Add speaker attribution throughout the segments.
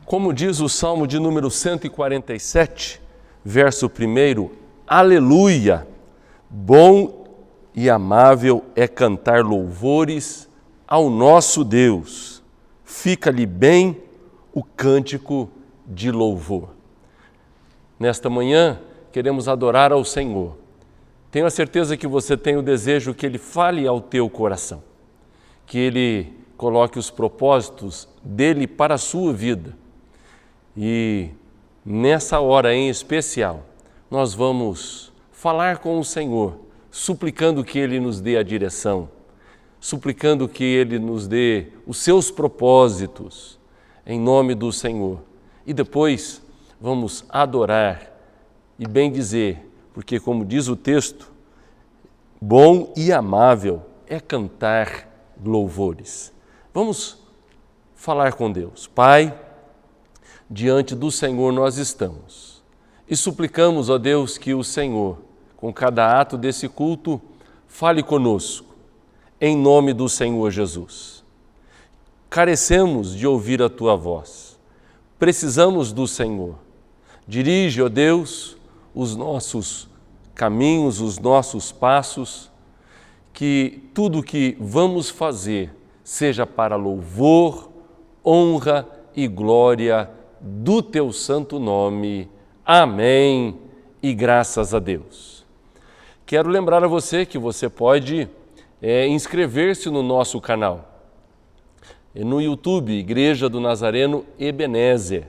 Speaker 1: Como diz o Salmo de número 147, verso 1, aleluia! Bom e amável é cantar louvores ao nosso Deus. Fica-lhe bem o cântico de louvor. Nesta manhã, queremos adorar ao Senhor. Tenho a certeza que você tem o desejo que Ele fale ao teu coração, que Ele coloque os propósitos dEle para a sua vida. E nessa hora em especial, nós vamos falar com o Senhor, suplicando que Ele nos dê a direção, suplicando que Ele nos dê os seus propósitos, em nome do Senhor. E depois vamos adorar e bendizer, porque como diz o texto, bom e amável é cantar louvores. Vamos falar com Deus. Pai, diante do Senhor nós estamos e suplicamos, ó Deus, que o Senhor, com cada ato desse culto, fale conosco, em nome do Senhor Jesus. Carecemos de ouvir a Tua voz, precisamos do Senhor. Dirige, ó Deus, os nossos caminhos, os nossos passos, que tudo que vamos fazer seja para louvor, honra e glória do Teu santo nome. Amém e graças a Deus. Quero lembrar a você que você pode inscrever-se no nosso canal. No YouTube, Igreja do Nazareno Ebenezer.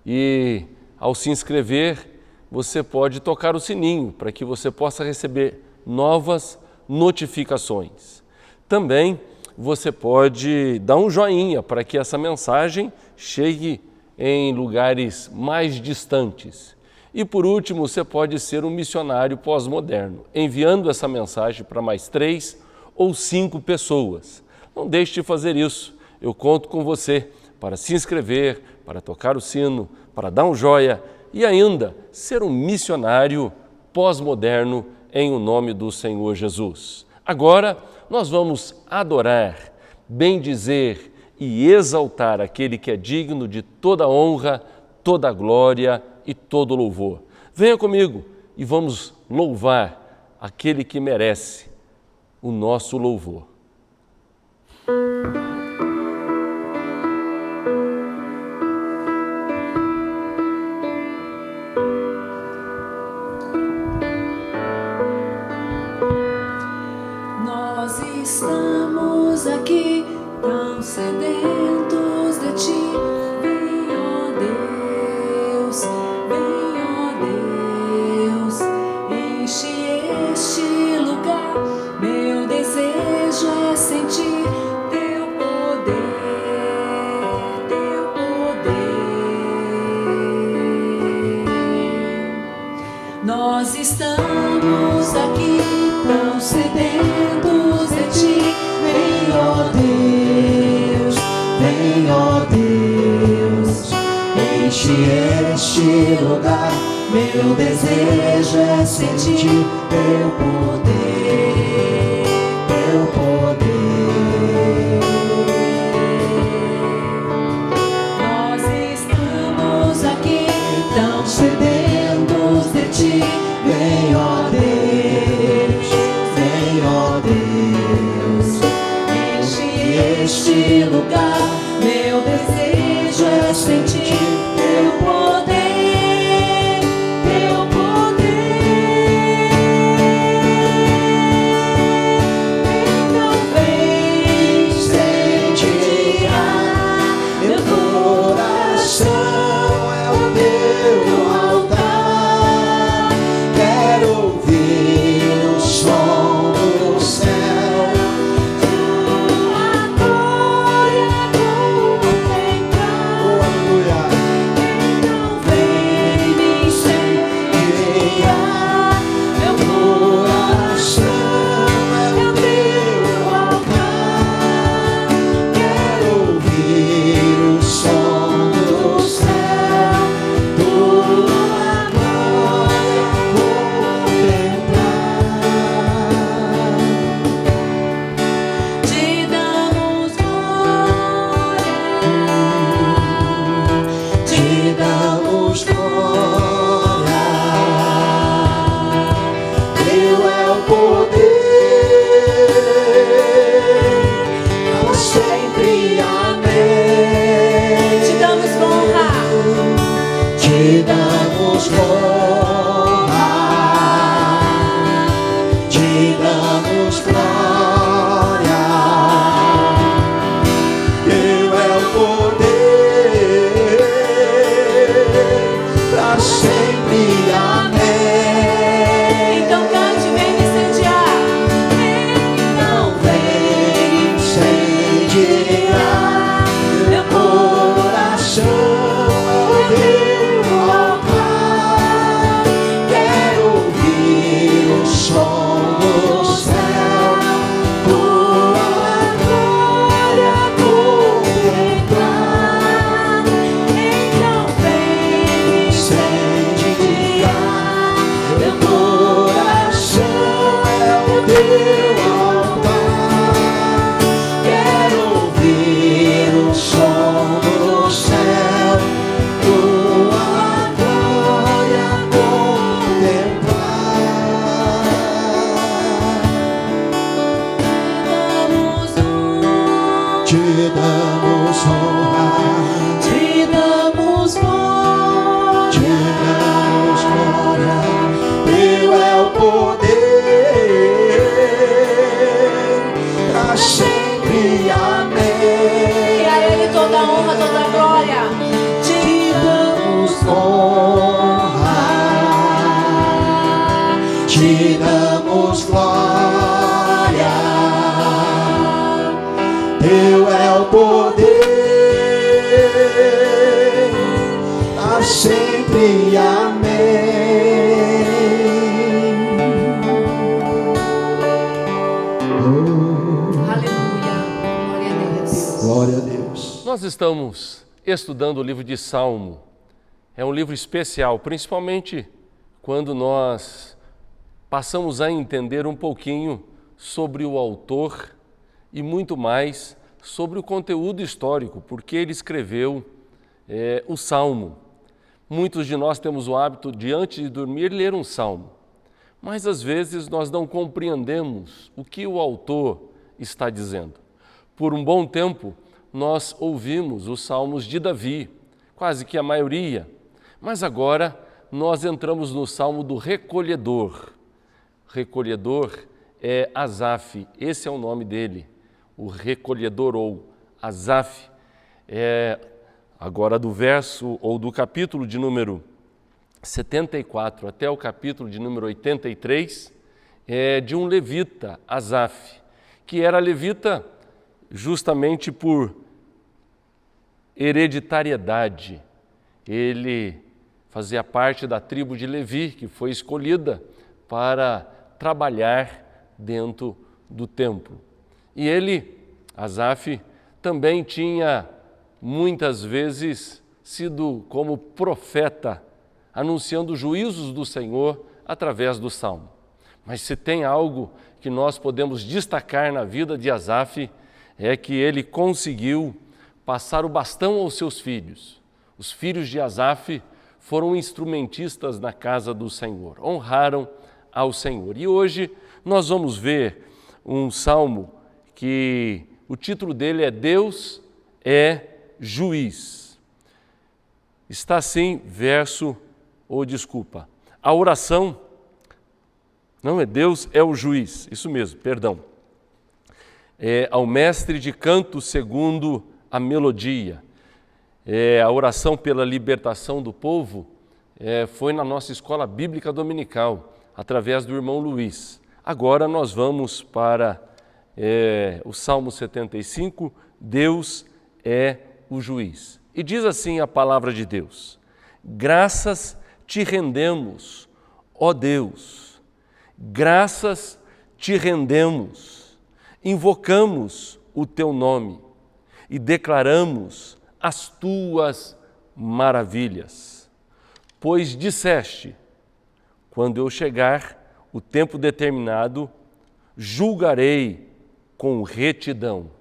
Speaker 1: E ao se inscrever, você pode tocar o sininho para que você possa receber novas notificações. Também você pode dar um joinha para que essa mensagem chegue em lugares mais distantes. E por último, você pode ser um missionário pós-moderno, enviando essa mensagem para mais 3 ou 5 pessoas. Não deixe de fazer isso. Eu conto com você para se inscrever, para tocar o sino, para dar um joia e ainda ser um missionário pós-moderno em o nome do Senhor Jesus. Agora nós vamos adorar, bendizer e exaltar aquele que é digno de toda honra, toda glória e todo louvor. Venha comigo e vamos louvar aquele que merece o nosso louvor.
Speaker 2: Nós estamos aqui tão sedentos de Ti. Vem, ó Deus, enche este lugar. Meu desejo é sentir Teu poder, Teu poder. Nós estamos aqui tão sedentos de Ti. Vem, ó Deus, enche este lugar. Meu desejo é sentir Teu poder, Teu poder. Nós estamos aqui tão sedentos de Ti. Vem, ó Deus, enche este lugar. Meu desejo é sentir Teu poder, Teu poder. Então
Speaker 3: damos honra, te damos glória. Teu é o poder pra sempre. Amém.
Speaker 2: Então cante, vem me incendiar.
Speaker 3: Então vem incendiar meu coração, meu altar. Quero ouvir o som do céu, tua glória contemplar.
Speaker 2: Então vem
Speaker 3: incendiar meu coração, é o teu altar. Quero ouvir o som do céu, tua glória contemplar. Te damos honra,
Speaker 2: te damos glória.
Speaker 3: te damos glória. Teu é o poder pra sempre. Amém.
Speaker 2: E a Ele toda a honra, toda a glória. Te damos
Speaker 3: Honra, te damos glória. Teu é o poder pra sempre. Amém.
Speaker 2: Aleluia. Glória a Deus.
Speaker 3: Glória a Deus.
Speaker 1: Nós estamos estudando o livro de Salmo. É um livro especial, principalmente quando nós passamos a entender um pouquinho sobre o autor e muito mais sobre o conteúdo histórico, porque ele escreveu o Salmo. Muitos de nós temos o hábito de, antes de dormir, ler um salmo, mas às vezes nós não compreendemos o que o autor está dizendo. Por um bom tempo, nós ouvimos os salmos de Davi, quase que a maioria, mas agora nós entramos no salmo do recolhedor. Recolhedor é Asaf, esse é o nome dele, o recolhedor ou Asaf. Agora do verso ou do capítulo de número 74 até o capítulo de número 83, é de um levita, Asaf, que era levita justamente por hereditariedade. Ele fazia parte da tribo de Levi, que foi escolhida para trabalhar dentro do templo. E ele, Asaf, também tinha muitas vezes sido como profeta, anunciando juízos do Senhor através do Salmo. Mas se tem algo que nós podemos destacar na vida de Asaf, é que ele conseguiu passar o bastão aos seus filhos. Os filhos de Asaf foram instrumentistas na casa do Senhor, honraram ao Senhor. E hoje nós vamos ver um salmo que o título dele é Deus é Juiz. Está assim, a oração, não é Deus é o juiz, isso mesmo, perdão. É ao mestre de canto segundo a melodia. A oração pela libertação do povo foi na nossa escola bíblica dominical, através do irmão Luiz. Agora nós vamos para o Salmo 75, Deus é o juiz. E diz assim a palavra de Deus: graças te rendemos, ó Deus, graças te rendemos, invocamos o teu nome e declaramos as tuas maravilhas. Pois disseste, quando eu chegar o tempo determinado, julgarei com retidão,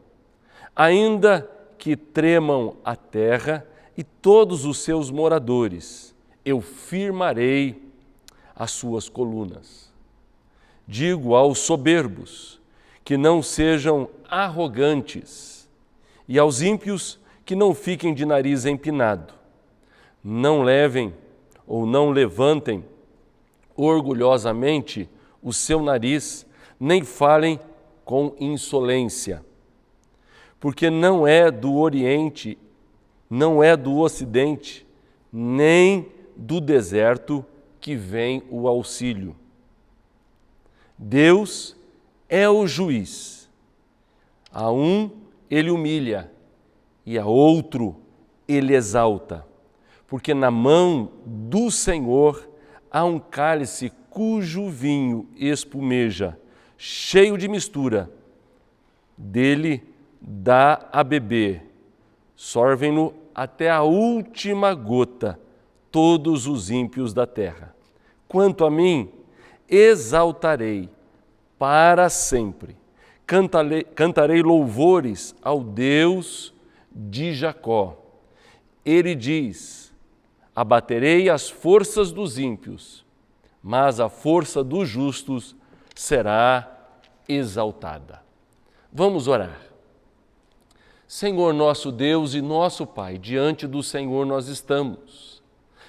Speaker 1: ainda que tremam a terra e todos os seus moradores, eu firmarei as suas colunas. Digo aos soberbos que não sejam arrogantes e aos ímpios que não fiquem de nariz empinado. Não levem ou não levantem orgulhosamente o seu nariz, nem falem com insolência. Porque não é do Oriente, não é do Ocidente, nem do deserto que vem o auxílio. Deus é o juiz. A um ele humilha e a outro ele exalta. Porque na mão do Senhor há um cálice cujo vinho espumeja, cheio de mistura. Dele dá a beber, sorvem-no até a última gota todos os ímpios da terra. Quanto a mim, exaltarei para sempre. Cantarei louvores ao Deus de Jacó. Ele diz: abaterei as forças dos ímpios, mas a força dos justos será exaltada. Vamos orar. Senhor nosso Deus e nosso Pai, diante do Senhor nós estamos,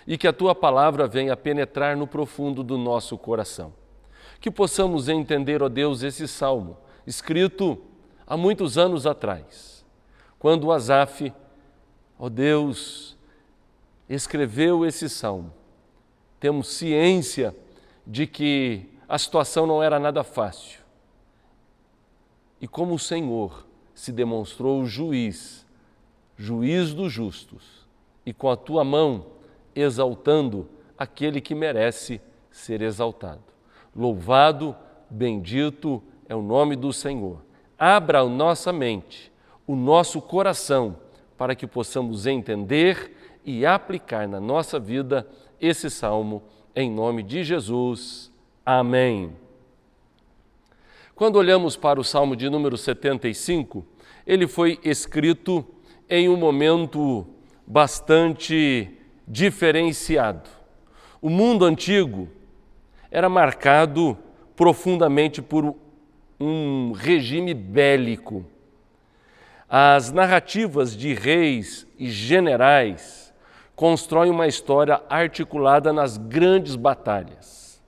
Speaker 1: e que a Tua palavra venha penetrar no profundo do nosso coração. Que possamos entender, ó Deus, esse salmo, escrito há muitos anos atrás, quando Asaf, ó Deus, escreveu esse salmo. Temos ciência de que a situação não era nada fácil. E como o Senhor se demonstrou juiz dos justos, e com a tua mão exaltando aquele que merece ser exaltado. Louvado, bendito é o nome do Senhor. Abra a nossa mente, o nosso coração, para que possamos entender e aplicar na nossa vida esse salmo, em nome de Jesus. Amém. Quando olhamos para o Salmo de número 75, ele foi escrito em um momento bastante diferenciado. O mundo antigo era marcado profundamente por um regime bélico. As narrativas de reis e generais constroem uma história articulada nas grandes batalhas.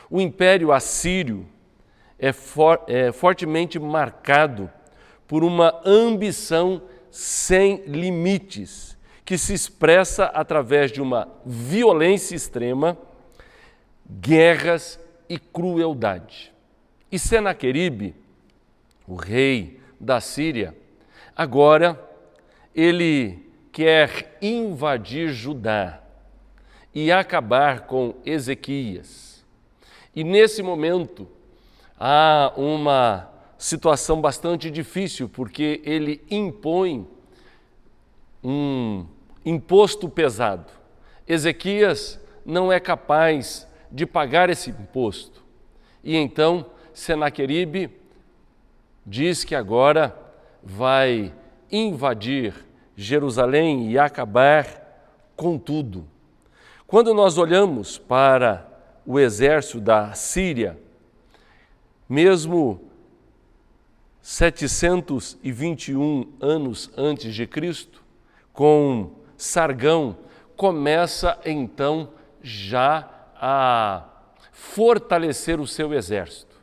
Speaker 1: O Império Assírio é fortemente marcado por uma ambição sem limites, que se expressa através de uma violência extrema, guerras e crueldade. E Senaqueribe, o rei da Síria, agora ele quer invadir Judá e acabar com Ezequias. E nesse momento há uma situação bastante difícil, porque ele impõe um imposto pesado. Ezequias não é capaz de pagar esse imposto. E então Senaqueribe diz que agora vai invadir Jerusalém e acabar com tudo. Quando nós olhamos para o exército da Síria, mesmo 721 anos antes de Cristo, com Sargão, começa então já a fortalecer o seu exército,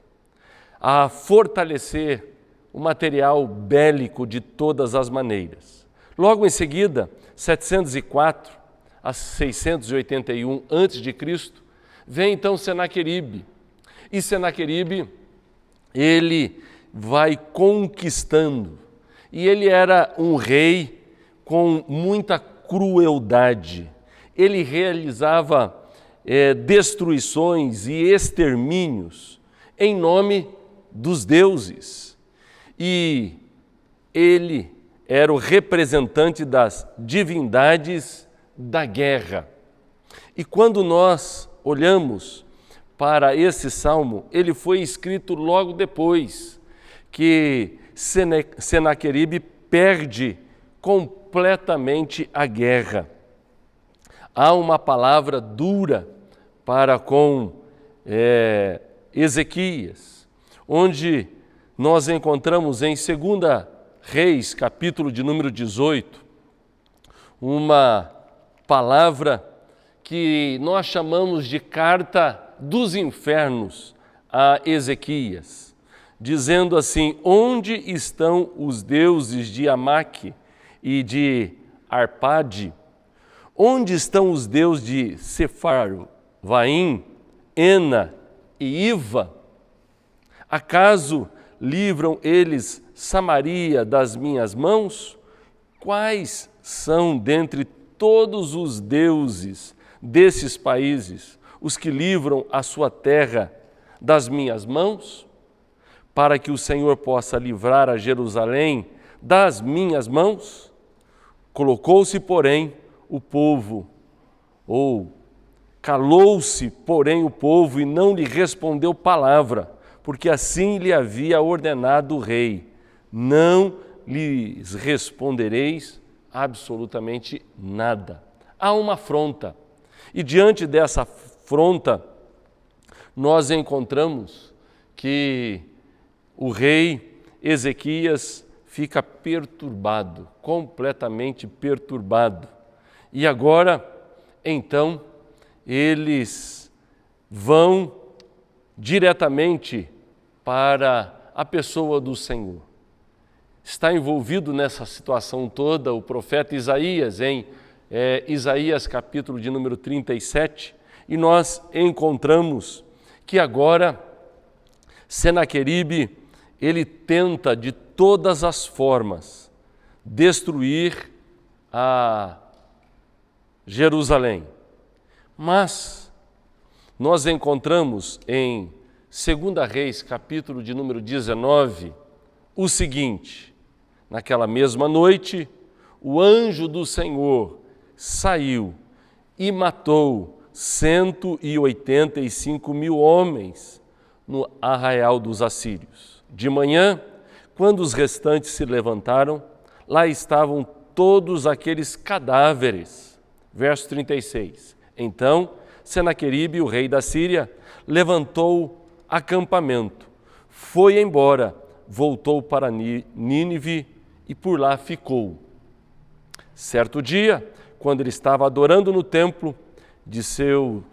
Speaker 1: a fortalecer o material bélico de todas as maneiras. Logo em seguida, 704 a 681 a.C., vem então Senaqueribe. E Senaqueribe, ele vai conquistando. E ele era um rei com muita crueldade. Ele realizava destruições e extermínios em nome dos deuses. E ele era o representante das divindades da guerra. E quando nós olhamos para esse salmo, ele foi escrito logo depois que Senaqueribe perde completamente a guerra. Há uma palavra dura para com Ezequias, onde nós encontramos em 2 Reis, capítulo de número 18, uma palavra que nós chamamos de carta dos infernos a Ezequias, dizendo assim: onde estão os deuses de Amaque e de Arpade? Onde estão os deuses de Sefarvaim, Ena e Iva? Acaso livram eles Samaria das minhas mãos? Quais são dentre todos os deuses desses países os que livram a sua terra das minhas mãos? Para que o Senhor possa livrar a Jerusalém das minhas mãos? Colocou-se, porém, o povo, calou-se, porém, o povo e não lhe respondeu palavra, porque assim lhe havia ordenado o rei: não lhes respondereis absolutamente nada. Há uma afronta, e diante dessa afronta, nós encontramos que o rei Ezequias fica perturbado, completamente perturbado. E agora, então, eles vão diretamente para a pessoa do Senhor. Está envolvido nessa situação toda o profeta Isaías, em Isaías capítulo de número 37, e nós encontramos que agora Senaqueribe, ele tenta de todas as formas destruir a Jerusalém. Mas nós encontramos em 2 Reis, capítulo de número 19, o seguinte: naquela mesma noite, o anjo do Senhor saiu e matou 185.000 homens no arraial dos assírios. De manhã, quando os restantes se levantaram, lá estavam todos aqueles cadáveres. Verso 36. Então, Senaqueribe, o rei da Síria, levantou acampamento, foi embora, voltou para Nínive e por lá ficou. Certo dia, quando ele estava adorando no templo de seu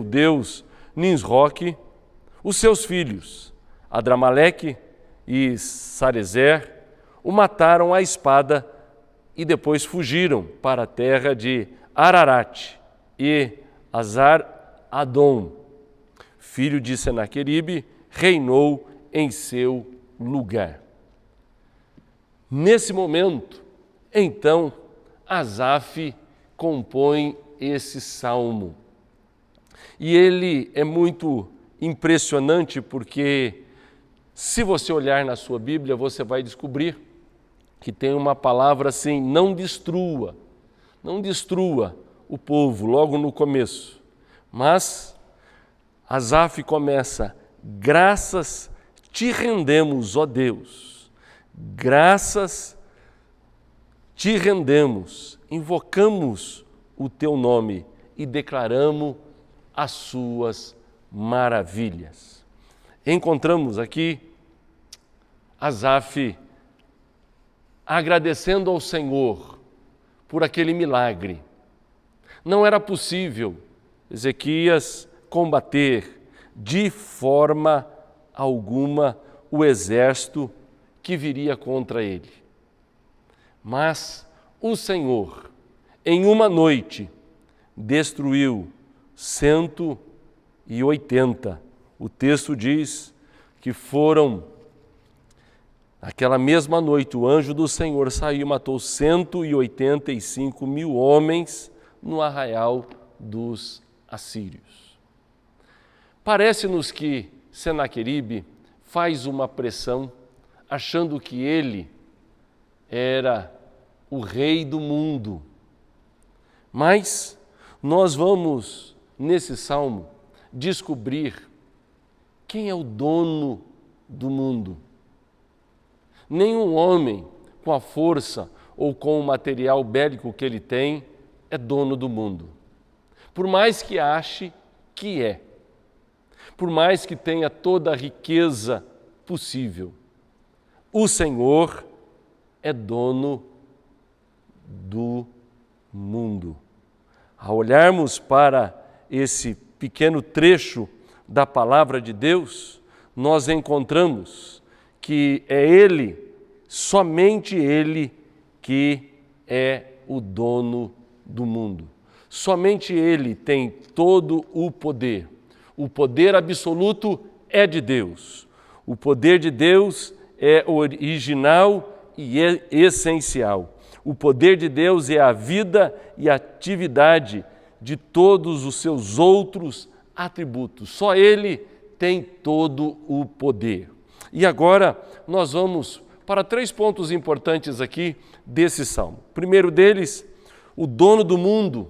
Speaker 1: deus Nisroque, os seus filhos, Adramaleque e Sarezer, o mataram à espada e depois fugiram para a terra de Ararat, e Azar-Adom, filho de Senaqueribe, reinou em seu lugar. Nesse momento, então, Asaf compõe esse salmo. E ele é muito impressionante porque, se você olhar na sua Bíblia, você vai descobrir que tem uma palavra assim: não destrua o povo, logo no começo. Mas Asaf começa: graças te rendemos, ó Deus, graças te rendemos, invocamos o teu nome e declaramos as suas maravilhas. Encontramos aqui Asaf agradecendo ao Senhor por aquele milagre. Não era possível Ezequias combater de forma alguma o exército que viria contra ele. Mas o Senhor, em uma noite, destruiu 180. O texto diz que foram, naquela mesma noite, o anjo do Senhor saiu e matou 185.000 homens no arraial dos assírios. Parece-nos que Senaqueribe faz uma pressão, achando que ele era o rei do mundo. Mas nós vamos, nesse salmo, descobrir quem é o dono do mundo. Nenhum homem, com a força ou com o material bélico que ele tem, é dono do mundo. Por mais que ache que é, por mais que tenha toda a riqueza possível, o Senhor é dono do mundo. Ao olharmos para esse pequeno trecho da palavra de Deus, nós encontramos que é Ele, somente Ele, que é o dono do mundo. Somente Ele tem todo o poder. O poder absoluto é de Deus. O poder de Deus é original e é essencial. O poder de Deus é a vida e a atividade de todos os seus outros atributos. Só Ele tem todo o poder. E agora nós vamos para 3 pontos importantes aqui desse salmo. O primeiro deles, o dono do mundo,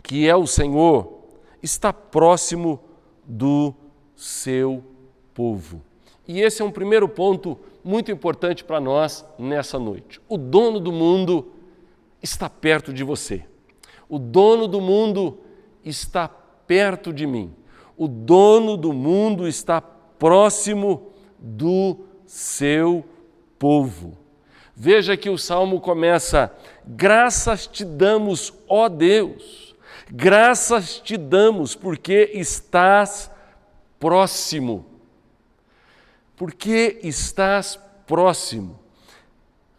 Speaker 1: que é o Senhor, está próximo do seu povo. E esse é um primeiro ponto muito importante para nós nessa noite. O dono do mundo está perto de você. O dono do mundo está perto de mim. O dono do mundo está próximo do seu povo. Veja que o salmo começa: graças te damos, ó Deus, graças te damos porque estás próximo. Porque estás próximo.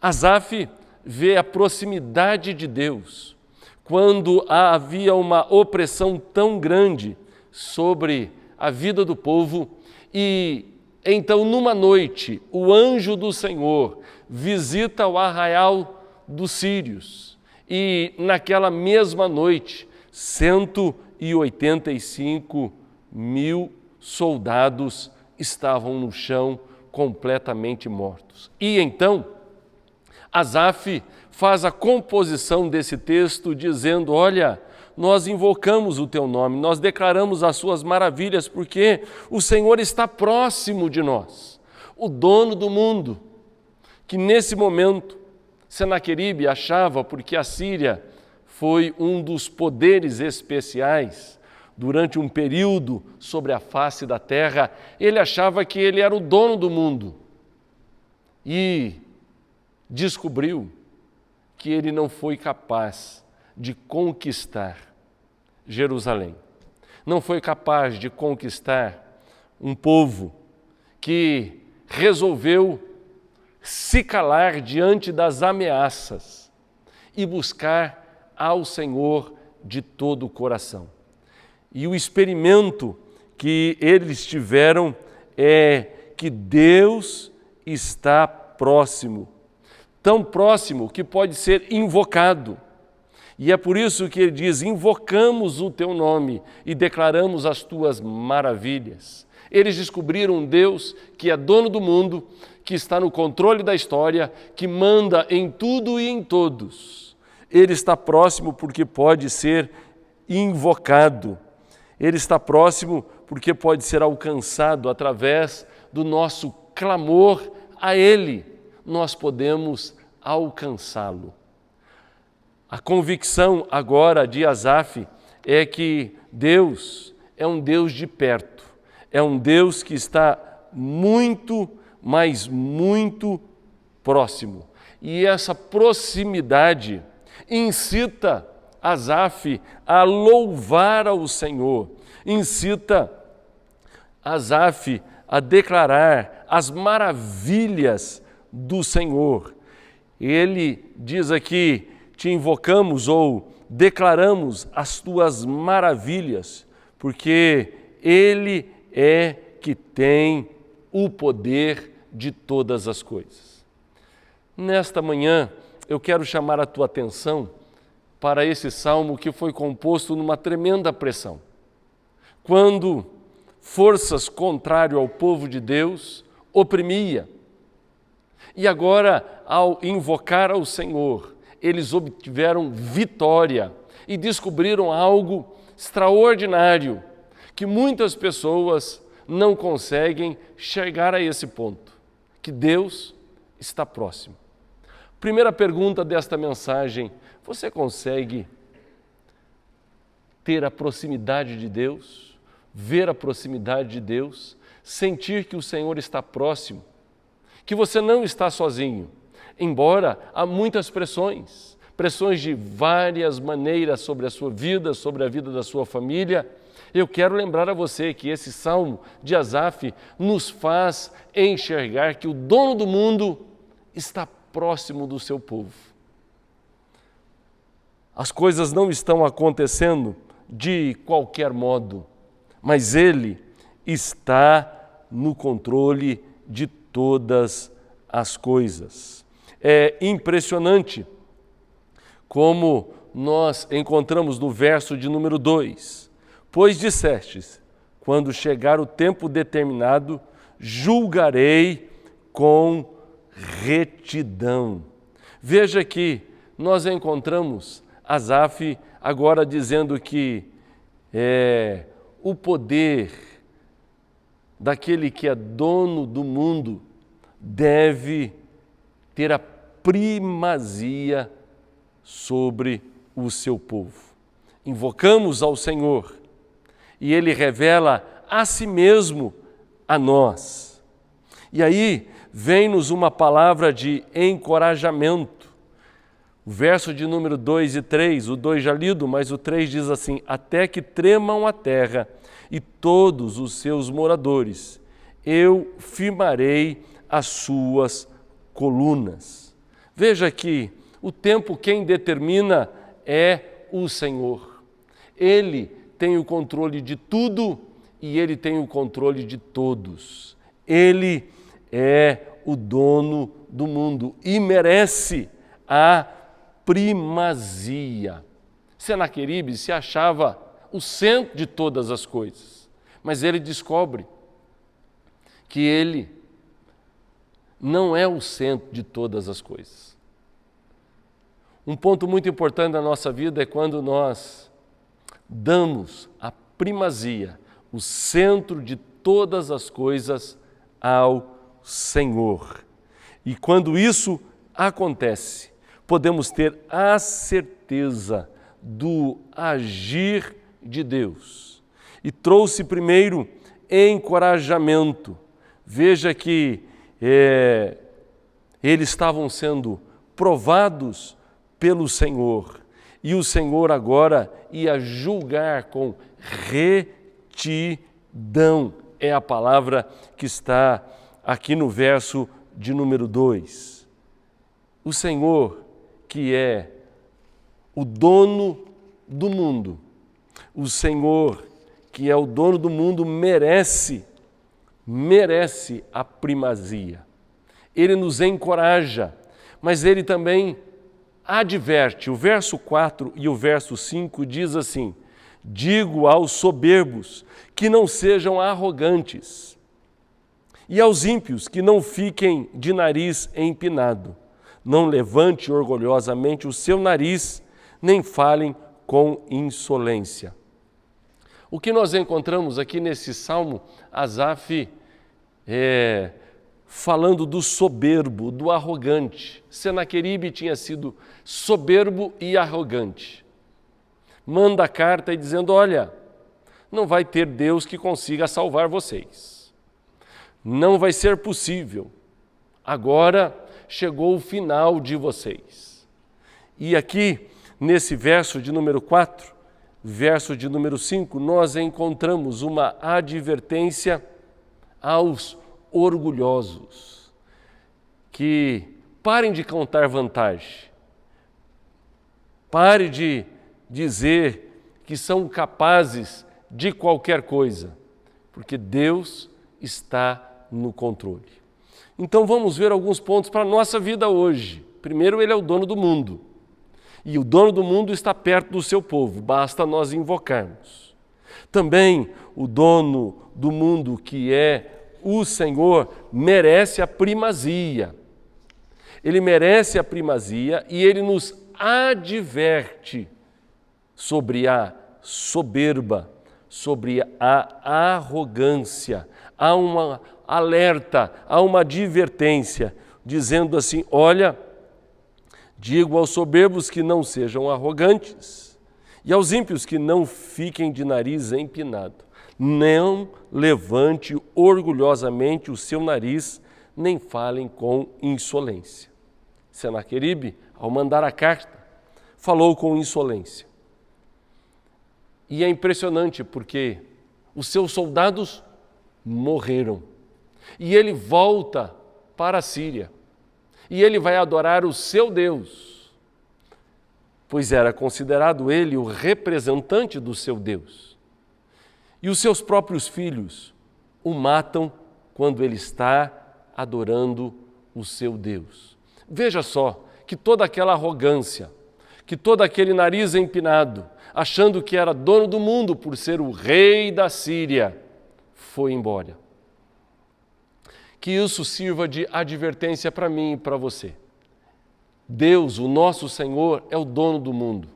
Speaker 1: Asaf vê a proximidade de Deus quando havia uma opressão tão grande sobre a vida do povo e então numa noite o anjo do Senhor visita o arraial dos sírios e naquela mesma noite 185.000 soldados estavam no chão completamente mortos. E então Asaf faz a composição desse texto dizendo: olha, nós invocamos o teu nome, nós declaramos as suas maravilhas porque o Senhor está próximo de nós. O dono do mundo, que nesse momento Senaqueribe achava, porque a Síria foi um dos poderes especiais durante um período sobre a face da terra, ele achava que ele era o dono do mundo e descobriu que ele não foi capaz de conquistar Jerusalém. Não foi capaz de conquistar um povo que resolveu se calar diante das ameaças e buscar ao Senhor de todo o coração. E o experimento que eles tiveram é que Deus está próximo, tão próximo que pode ser invocado. E é por isso que ele diz: invocamos o teu nome e declaramos as tuas maravilhas. Eles descobriram um Deus que é dono do mundo, que está no controle da história, que manda em tudo e em todos. Ele está próximo porque pode ser invocado. Ele está próximo porque pode ser alcançado através do nosso clamor a Ele. Nós podemos alcançá-lo. A convicção agora de Asaf é que Deus é um Deus de perto, é um Deus que está muito, mas muito próximo. E essa proximidade incita Asaf a louvar ao Senhor, incita Asaf a declarar as maravilhas do Senhor. Ele diz aqui: te invocamos ou declaramos as tuas maravilhas, porque Ele é que tem o poder de todas as coisas. Nesta manhã, eu quero chamar a tua atenção para esse salmo que foi composto numa tremenda pressão. Quando forças contrárias ao povo de Deus oprimia. E agora, ao invocar ao Senhor, eles obtiveram vitória e descobriram algo extraordinário que muitas pessoas não conseguem chegar a esse ponto, que Deus está próximo. Primeira pergunta desta mensagem: você consegue ter a proximidade de Deus, ver a proximidade de Deus, sentir que o Senhor está próximo, que você não está sozinho, embora há muitas pressões, pressões de várias maneiras sobre a sua vida, sobre a vida da sua família. Eu quero lembrar a você que esse salmo de Asaf nos faz enxergar que o dono do mundo está próximo do seu povo. As coisas não estão acontecendo de qualquer modo, mas Ele está no controle de todas as coisas. É impressionante como nós encontramos no verso de número 2. Pois dissestes, quando chegar o tempo determinado, julgarei com retidão. Veja que nós encontramos Asaf agora dizendo que o poder daquele que é dono do mundo deve ter a primazia sobre o seu povo. Invocamos ao Senhor e Ele revela a si mesmo a nós. E aí vem-nos uma palavra de encorajamento. O verso de número 2 e 3, o 2 já lido, mas o 3 diz assim: até que tremam a terra e todos os seus moradores, eu firmarei as suas colunas. Veja que o tempo quem determina é o Senhor. Ele tem o controle de tudo e Ele tem o controle de todos. Ele é o dono do mundo e merece a primazia. Senaqueribe se achava o centro de todas as coisas, mas ele descobre que ele não é o centro de todas as coisas. Um ponto muito importante da nossa vida é quando nós damos a primazia, o centro de todas as coisas ao Senhor. E quando isso acontece, podemos ter a certeza do agir de Deus. E trouxe primeiro encorajamento. Veja que eles estavam sendo provados pelo Senhor. E o Senhor agora ia julgar com retidão. É a palavra que está aqui no verso de número 2. O Senhor, que é o dono do mundo, o Senhor, que é o dono do mundo, merece a primazia. Ele nos encoraja, mas Ele também adverte. O verso 4 e o verso 5 diz assim: digo aos soberbos que não sejam arrogantes, e aos ímpios que não fiquem de nariz empinado. Não levante orgulhosamente o seu nariz, nem falem com insolência. O que nós encontramos aqui nesse salmo, Asaf falando do soberbo, do arrogante. Senaqueribe tinha sido soberbo e arrogante. Manda a carta e dizendo: olha, não vai ter Deus que consiga salvar vocês. Não vai ser possível. Agora chegou o final de vocês. E aqui, nesse verso de número 4, verso de número 5, nós encontramos uma advertência aos orgulhosos, que parem de contar vantagem, pare de dizer que são capazes de qualquer coisa, porque Deus está no controle. Então vamos ver alguns pontos para a nossa vida hoje. Primeiro, Ele é o dono do mundo. E o dono do mundo está perto do seu povo, basta nós invocarmos. Também o dono do mundo, que é o Senhor, merece a primazia. Ele merece a primazia e Ele nos adverte sobre a soberba, sobre a arrogância. Há uma alerta, há uma advertência, dizendo assim: olha, digo aos soberbos que não sejam arrogantes, e aos ímpios que não fiquem de nariz empinado. Não levante orgulhosamente o seu nariz, nem falem com insolência. Senaqueribe, ao mandar a carta, falou com insolência. E é impressionante porque os seus soldados morreram. E ele volta para a Síria. E ele vai adorar o seu Deus, pois era considerado ele o representante do seu Deus. E os seus próprios filhos o matam quando ele está adorando o seu Deus. Veja só que toda aquela arrogância, que todo aquele nariz empinado, achando que era dono do mundo por ser o rei da Síria, foi embora. Que isso sirva de advertência para mim e para você. Deus, o nosso Senhor, é o dono do mundo.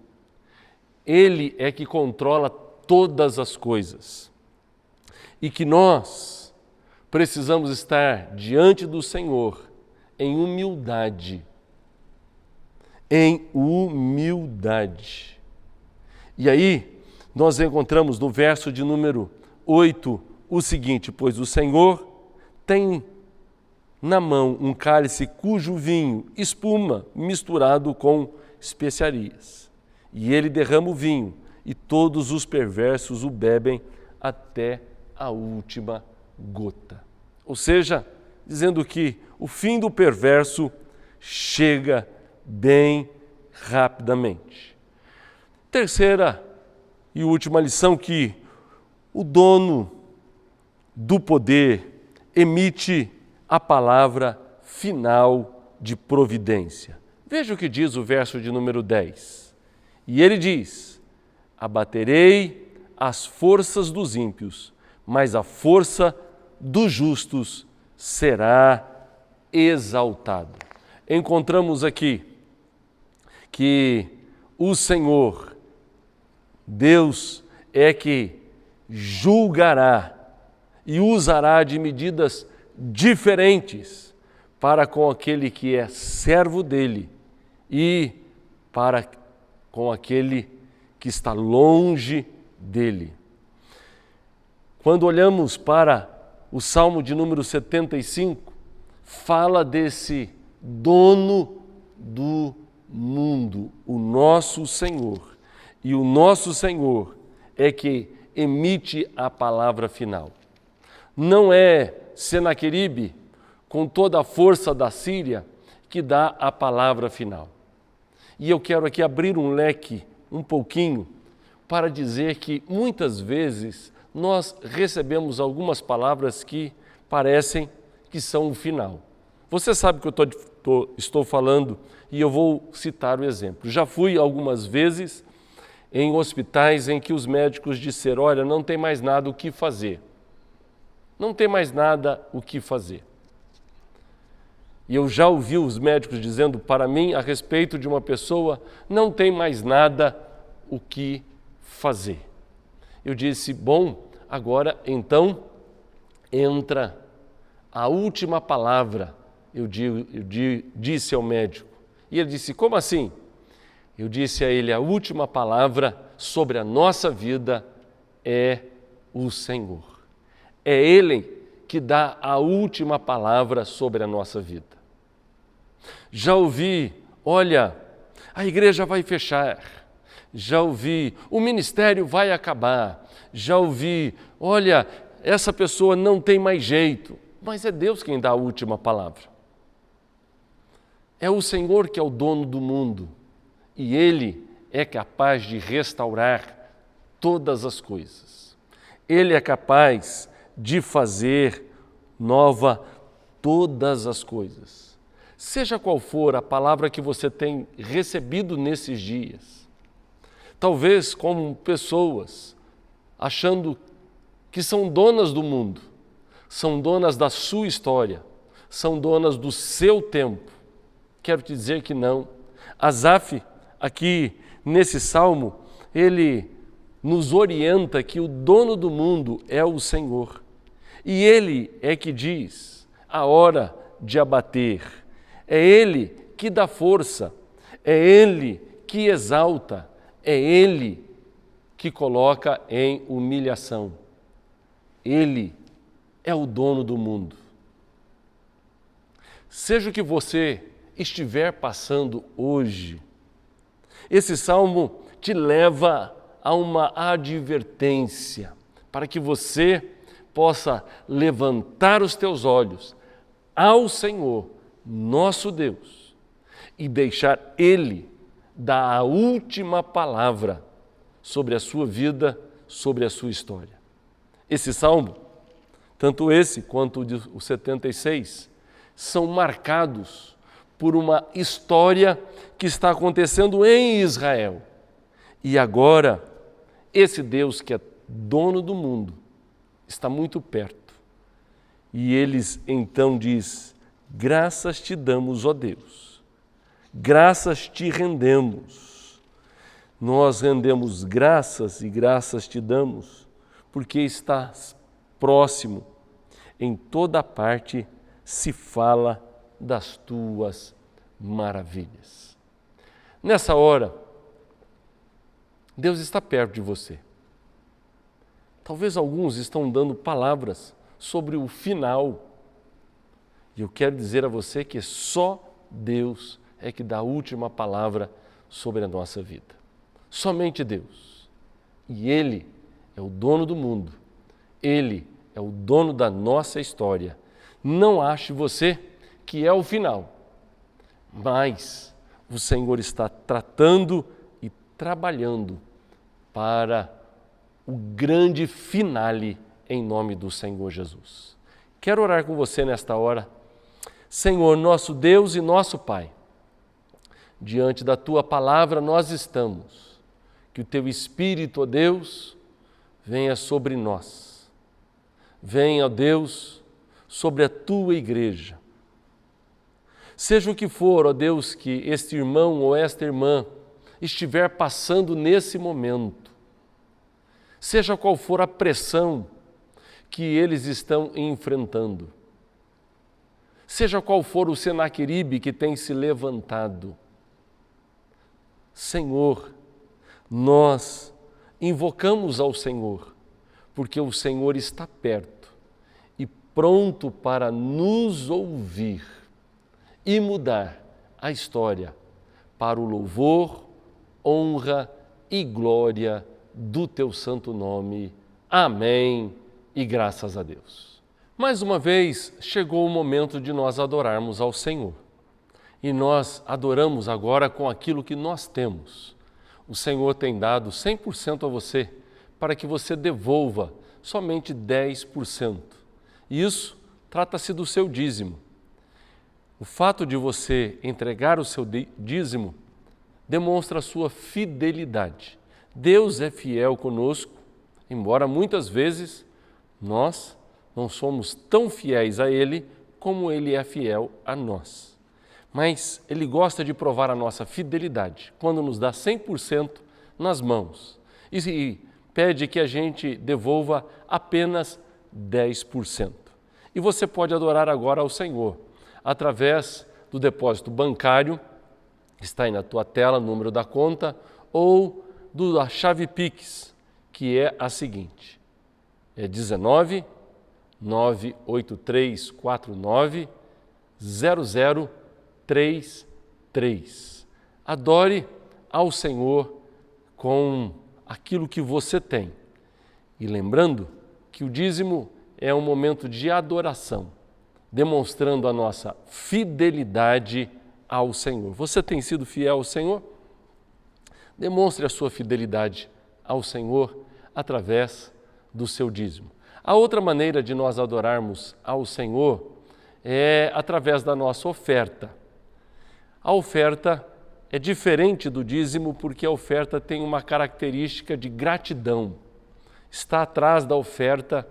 Speaker 1: Ele é que controla todas as coisas. E que nós precisamos estar diante do Senhor em humildade. Em humildade. E aí, nós encontramos no verso de número 8 o seguinte: pois o Senhor tem na mão um cálice cujo vinho espuma misturado com especiarias. E ele derrama o vinho, e todos os perversos o bebem até a última gota. Ou seja, dizendo que o fim do perverso chega bem rapidamente. Terceira e última lição, que o dono do poder emite a palavra final de providência. Veja o que diz o verso de número 10. E ele diz: abaterei as forças dos ímpios, mas a força dos justos será exaltada. Encontramos aqui que o Senhor, Deus, é que julgará e usará de medidas diferentes para com aquele que é servo dele e para com aquele que está longe dele. Quando olhamos para o Salmo de número 75, fala desse dono do mundo, o nosso Senhor. E o nosso Senhor é que emite a palavra final. Não é Senaqueribe, com toda a força da Síria, que dá a palavra final. E eu quero aqui abrir um leque um pouquinho para dizer que muitas vezes nós recebemos algumas palavras que parecem que são o final. Você sabe que eu estou falando e eu vou citar o exemplo. Já fui algumas vezes em hospitais em que os médicos disseram: olha, não tem mais nada o que fazer. Não tem mais nada o que fazer. E eu já ouvi os médicos dizendo para mim a respeito de uma pessoa: não tem mais nada o que fazer. Eu disse: bom, agora então entra a última palavra, eu disse ao médico. E ele disse: como assim? Eu disse a ele: a última palavra sobre a nossa vida é o Senhor. É Ele que dá a última palavra sobre a nossa vida. Já ouvi: olha, a igreja vai fechar. Já ouvi: o ministério vai acabar. Já ouvi: olha, essa pessoa não tem mais jeito. Mas é Deus quem dá a última palavra. É o Senhor que é o dono do mundo. E Ele é capaz de restaurar todas as coisas. Ele é capaz de fazer nova todas as coisas. Seja qual for a palavra que você tem recebido nesses dias, talvez como pessoas achando que são donas do mundo, são donas da sua história, são donas do seu tempo. Quero te dizer que não. Asaf, aqui nesse salmo, ele nos orienta que o dono do mundo é o Senhor. E Ele é que diz a hora de abater. É Ele que dá força. É Ele que exalta. É Ele que coloca em humilhação. Ele é o dono do mundo. Seja o que você estiver passando hoje, Esse salmo te leva a uma advertência para que você possa levantar os teus olhos ao Senhor, nosso Deus, e deixar Ele dar a última palavra sobre a sua vida, sobre a sua história. Esse salmo, tanto esse quanto o 76, são marcados por uma história que está acontecendo em Israel. E agora, esse Deus que é dono do mundo está muito perto. E eles então diz: graças te damos, ó Deus, graças te rendemos. Nós rendemos graças e graças te damos, porque estás próximo. Em toda parte se fala das tuas maravilhas. Nessa hora, Deus está perto de você. Talvez alguns estão dando palavras sobre o final. E eu quero dizer a você que só Deus é que dá a última palavra sobre a nossa vida. Somente Deus. E Ele é o dono do mundo. Ele é o dono da nossa história. Não ache você que é o final. Mas o Senhor está tratando e trabalhando para o grande finale em nome do Senhor Jesus. Quero orar com você nesta hora. Senhor, nosso Deus e nosso Pai, diante da Tua palavra nós estamos. Que o Teu Espírito, ó Deus, venha sobre nós. Venha, ó Deus, sobre a Tua igreja. Seja o que for, ó Deus, que este irmão ou esta irmã estiver passando nesse momento, seja qual for a pressão que eles estão enfrentando, seja qual for o Senaqueribe que tem se levantado, Senhor, nós invocamos ao Senhor, porque o Senhor está perto e pronto para nos ouvir e mudar a história para o louvor, honra e glória do Teu santo nome. Amém e graças a Deus. Mais uma vez chegou o momento de nós adorarmos ao Senhor. E nós adoramos agora com aquilo que nós temos. O Senhor tem dado 100% a você para que você devolva somente 10%. E isso trata-se do seu dízimo. O fato de você entregar o seu dízimo demonstra a sua fidelidade. Deus é fiel conosco, embora muitas vezes nós não somos tão fiéis a Ele como Ele é fiel a nós. Mas Ele gosta de provar a nossa fidelidade quando nos dá 100% nas mãos e pede que a gente devolva apenas 10%. E você pode adorar agora ao Senhor através do depósito bancário, está aí na tua tela, número da conta, ou da chave Pix, que é a seguinte, é 19 98349 0033. Adore ao Senhor com aquilo que você tem. E lembrando que o dízimo é um momento de adoração, demonstrando a nossa fidelidade ao Senhor. Você tem sido fiel ao Senhor? Demonstre a sua fidelidade ao Senhor através do seu dízimo. A outra maneira de nós adorarmos ao Senhor é através da nossa oferta. A oferta é diferente do dízimo porque a oferta tem uma característica de gratidão. Está atrás da oferta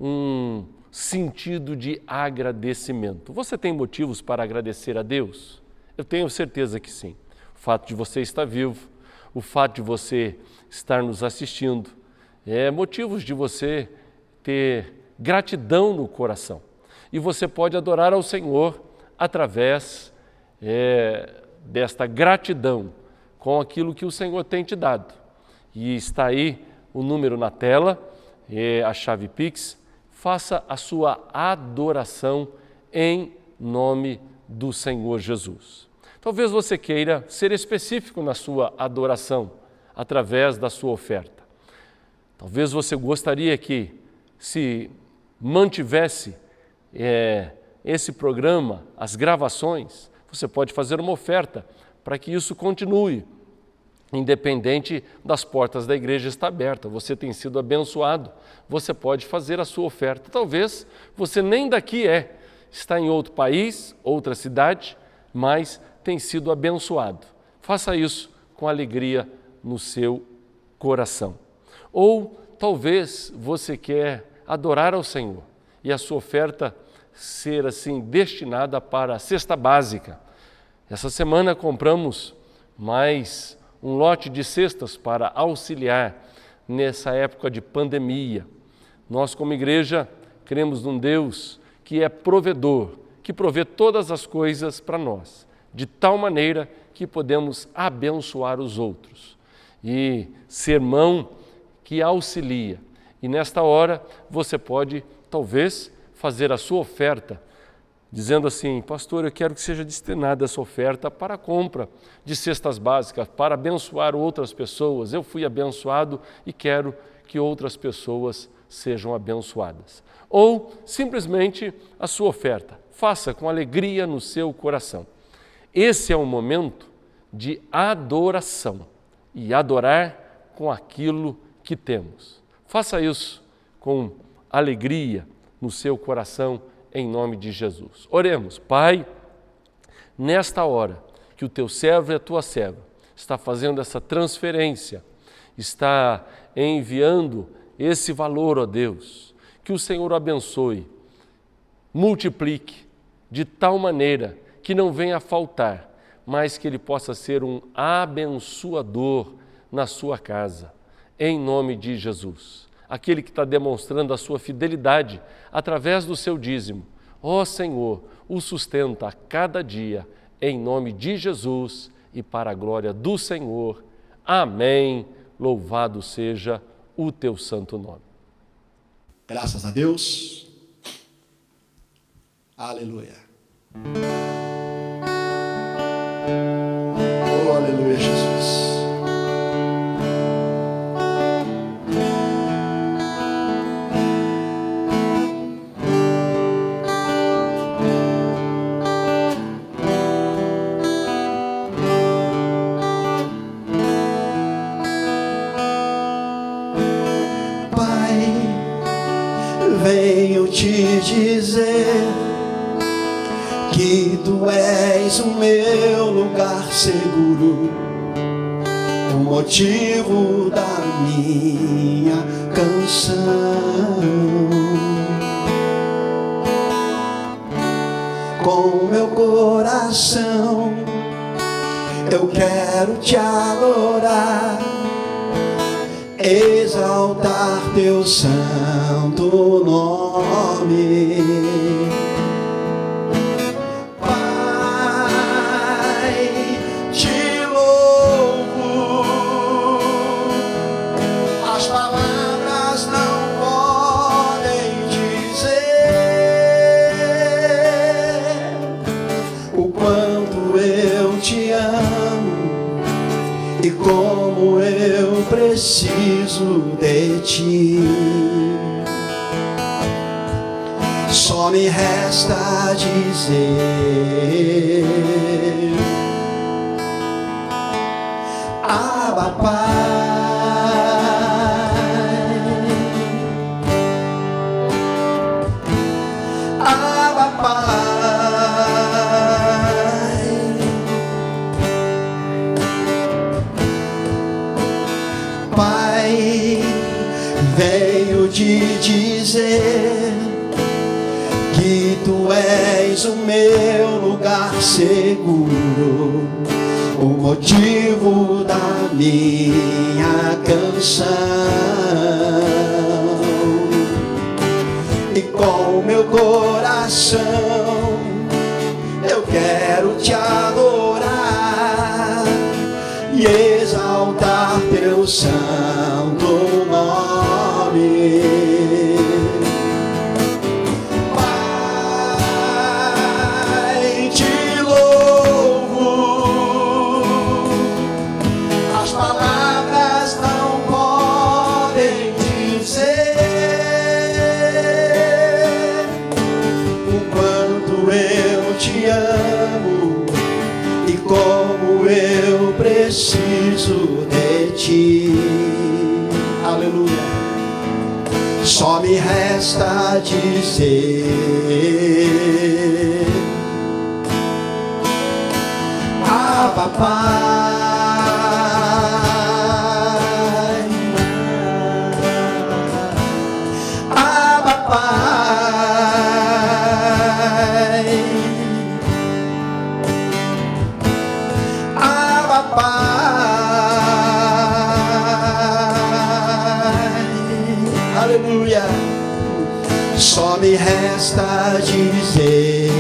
Speaker 1: um sentido de agradecimento. Você tem motivos para agradecer a Deus? Eu tenho certeza que sim. O fato de você estar vivo, o fato de você estar nos assistindo, motivos de você ter gratidão no coração. E você pode adorar ao Senhor através desta gratidão com aquilo que o Senhor tem te dado. E está aí o número na tela, a chave Pix. Faça a sua adoração em nome do Senhor Jesus. Então Talvez você queira ser específico na sua adoração, através da sua oferta. Talvez você gostaria que se mantivesse esse programa, as gravações, você pode fazer uma oferta para que isso continue, independente das portas da igreja estar aberta. Você tem sido abençoado, você pode fazer a sua oferta. Talvez você nem daqui está em outro país, outra cidade, mas tem sido abençoado. Faça isso com alegria no seu coração. Ou talvez você quer adorar ao Senhor e a sua oferta ser assim destinada para a cesta básica. Essa semana compramos mais um lote de cestas para auxiliar nessa época de pandemia. Nós, como igreja, cremos num Deus que é provedor, que provê todas as coisas para nós, de tal maneira que podemos abençoar os outros e ser mão que auxilia. E nesta hora você pode, talvez, fazer a sua oferta, dizendo assim: pastor, eu quero que seja destinada essa oferta para a compra de cestas básicas, para abençoar outras pessoas. Eu fui abençoado e quero que outras pessoas sejam abençoadas. Ou simplesmente a sua oferta, faça com alegria no seu coração. Esse é um momento de adoração e adorar com aquilo que temos. Faça isso com alegria no seu coração, em nome de Jesus. Oremos. Pai, nesta hora que o teu servo e a tua serva está fazendo essa transferência, está enviando esse valor, ó Deus, que o Senhor abençoe, multiplique de tal maneira que não venha a faltar, mas que ele possa ser um abençoador na sua casa, em nome de Jesus. Aquele que está demonstrando a sua fidelidade através do seu dízimo. Ó Senhor, o sustenta a cada dia, em nome de Jesus e para a glória do Senhor. Amém. Louvado seja o teu santo nome.
Speaker 3: Graças a Deus. Aleluia. Oh, aleluia, Jesus. Venho te dizer que tu és o meu lugar seguro, o motivo da minha canção. Com meu coração eu quero te adorar, exaltar teu santo nome. Pai, te louvo, as palavras não podem dizer o quanto eu te amo e como eu preciso de ti. Só me resta dizer: Abba, Pai, Abba, Pai. Pai, venho te dizer que tu és o meu lugar seguro, o motivo da minha canção. E com meu coração eu quero te adorar e exaltar teu santo nome. Pai, te louvo, Só me resta dizer: Abba, Pai, Abba, Pai, Abba, Pai. Aleluia. Só me resta dizer: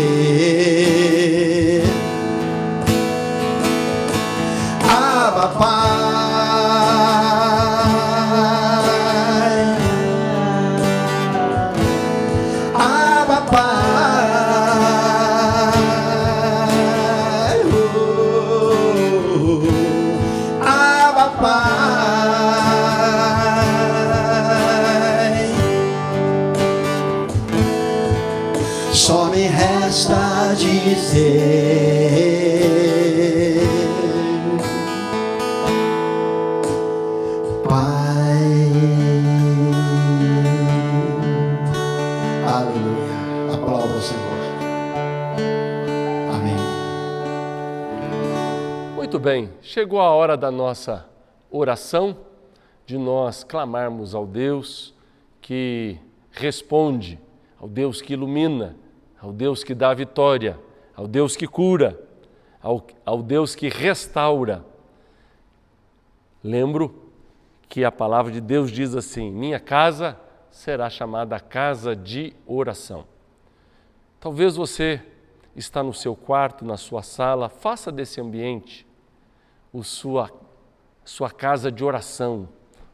Speaker 3: Abba, Pai, Abba, Pai, Abba, Pai. Só me resta dizer: Pai. Aleluia. Aplauda o Senhor. Amém.
Speaker 1: Muito bem, chegou a hora da nossa oração, de nós clamarmos ao Deus que responde, ao Deus que ilumina, ao Deus que dá vitória, ao Deus que cura, ao Deus que restaura. Lembro que a palavra de Deus diz assim: minha casa será chamada casa de oração. Talvez você está no seu quarto, na sua sala, faça desse ambiente sua casa de oração,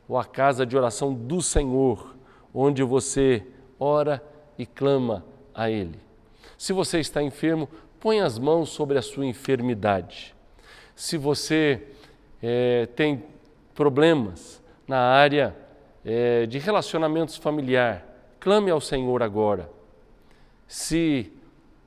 Speaker 1: ou a casa de oração do Senhor, onde você ora e clama a Ele. Se você está enfermo, põe as mãos sobre a sua enfermidade. Se você tem problemas na área de relacionamentos familiar, clame ao Senhor agora. Se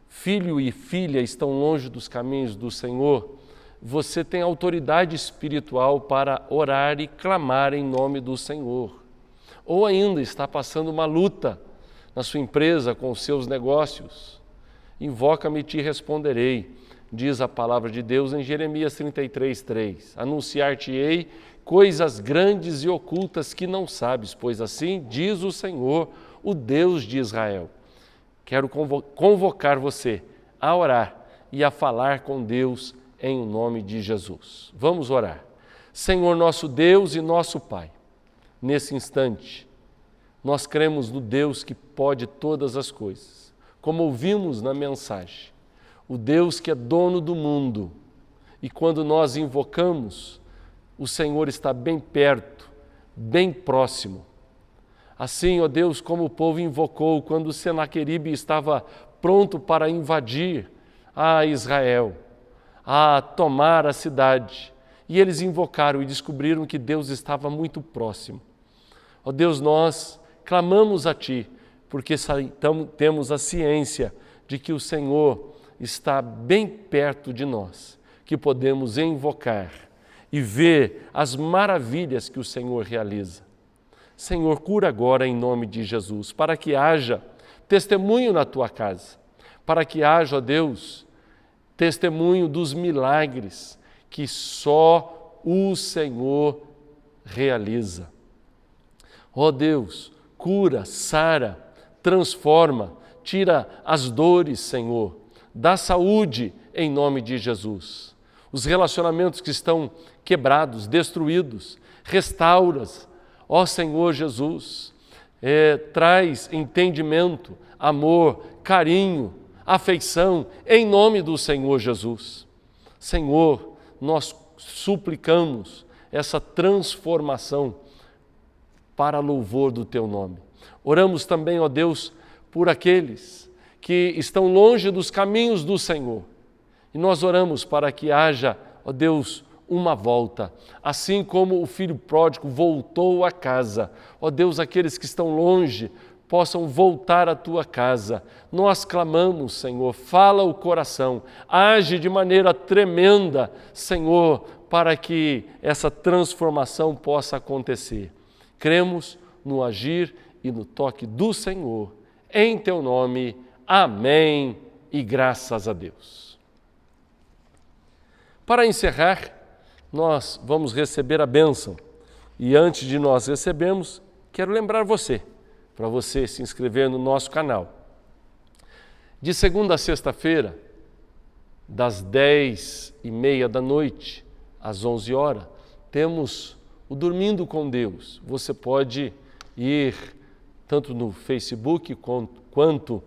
Speaker 1: filho e filha estão longe dos caminhos do Senhor, você tem autoridade espiritual para orar e clamar em nome do Senhor. Ou ainda está passando uma luta na sua empresa, com os seus negócios. Invoca-me e te responderei, diz a palavra de Deus em Jeremias 33:3. Anunciar-te-ei coisas grandes e ocultas que não sabes, pois assim diz o Senhor, o Deus de Israel. Quero convocar você a orar e a falar com Deus em nome de Jesus. Vamos orar. Senhor nosso Deus e nosso Pai, nesse instante, nós cremos no Deus que pode todas as coisas, como ouvimos na mensagem, o Deus que é dono do mundo, e quando nós invocamos, o Senhor está bem perto, bem próximo. Assim, ó Deus, como o povo invocou quando Senaqueribe estava pronto para invadir a Israel, a tomar a cidade, e eles invocaram e descobriram que Deus estava muito próximo. Ó Deus, nós clamamos a Ti, porque então temos a ciência de que o Senhor está bem perto de nós, que podemos invocar e ver as maravilhas que o Senhor realiza. Senhor, cura agora em nome de Jesus, para que haja testemunho na Tua casa, para que haja, ó Deus, testemunho dos milagres que só o Senhor realiza. Ó Deus, cura, sara, transforma, tira as dores, Senhor, dá saúde em nome de Jesus. Os relacionamentos que estão quebrados, destruídos, restauras, ó Senhor Jesus, traz entendimento, amor, carinho, afeição, em nome do Senhor Jesus. Senhor, nós suplicamos essa transformação para louvor do Teu nome. Oramos também, ó Deus, por aqueles que estão longe dos caminhos do Senhor. E nós oramos para que haja, ó Deus, uma volta, assim como o filho pródigo voltou a casa. Ó Deus, aqueles que estão longe possam voltar à Tua casa. Nós clamamos, Senhor, fala o coração, age de maneira tremenda, Senhor, para que essa transformação possa acontecer. Cremos no agir e no toque do Senhor. Em teu nome, amém e graças a Deus. Para encerrar, nós vamos receber a bênção. E antes de nós recebermos, quero lembrar você, para você se inscrever no nosso canal. De segunda a sexta-feira, das 10h30 da noite às 11 horas, temos o Dormindo com Deus. Você pode ir tanto no Facebook quanto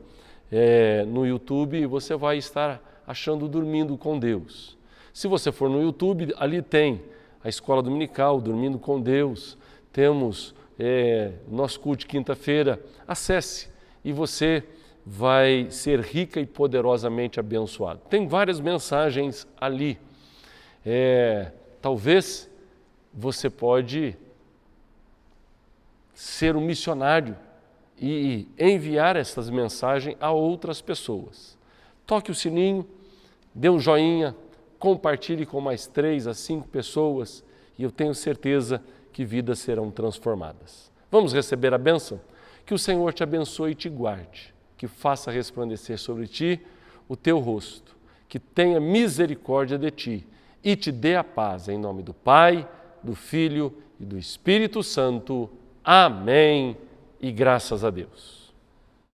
Speaker 1: no YouTube, você vai estar achando o Dormindo com Deus. Se você for no YouTube, ali tem a Escola Dominical, Dormindo com Deus, temos nosso culto de quinta-feira. Acesse e você vai ser rica e poderosamente abençoado. Tem várias mensagens ali. Talvez você pode ser um missionário e enviar essas mensagens a outras pessoas. Toque o sininho, dê um joinha, compartilhe com mais 3 a 5 pessoas e eu tenho certeza que vidas serão transformadas. Vamos receber a bênção? Que o Senhor te abençoe e te guarde, que faça resplandecer sobre ti o teu rosto, que tenha misericórdia de ti e te dê a paz, em nome do Pai, do Filho e do Espírito Santo. Amém e graças a Deus.